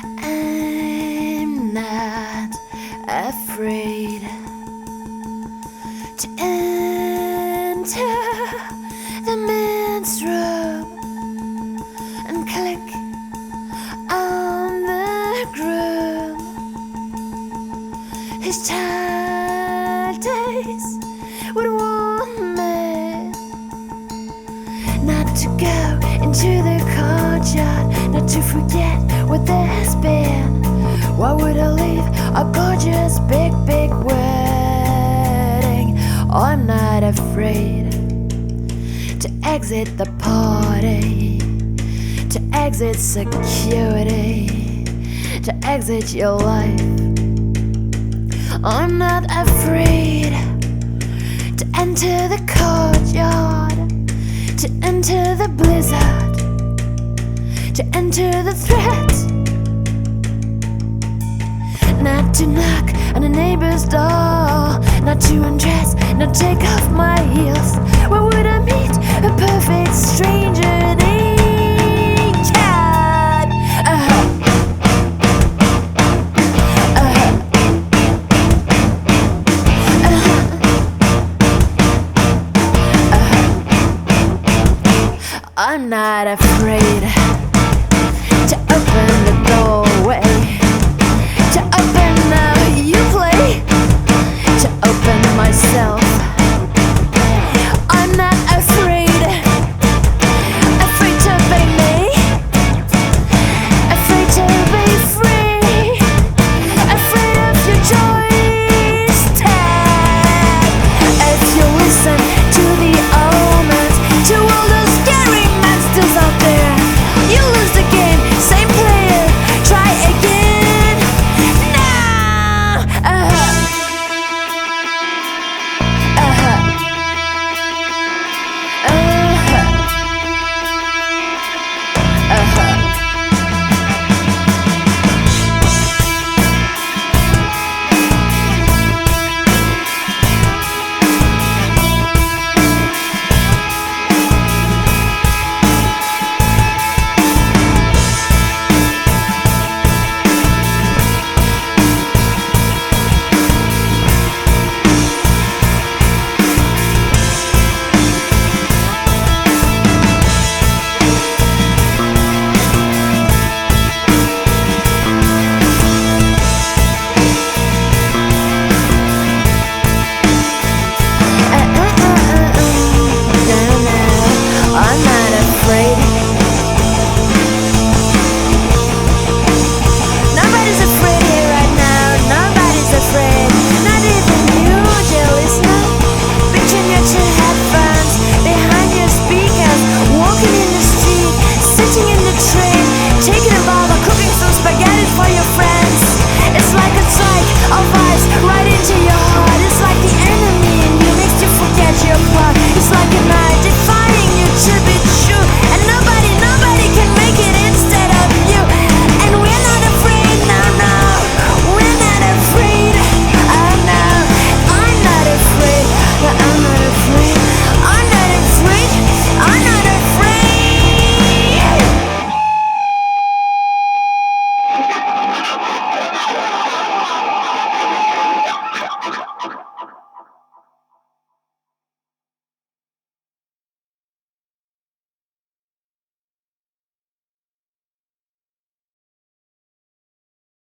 I'm not afraid to enter the men's room and click on the groom. His child days would warn me not to go into the courtyard, not to forget what there has been. Why would I leave a gorgeous big wedding? I'm not afraid to exit the party, to exit security, to exit your life. I'm not afraid to enter the courtyard, to enter the blizzard, to enter the threat. Not to knock on a neighbor's door, not to undress, not take off my heels. Where would I meet a perfect stranger named Chad? I'm not afraid to open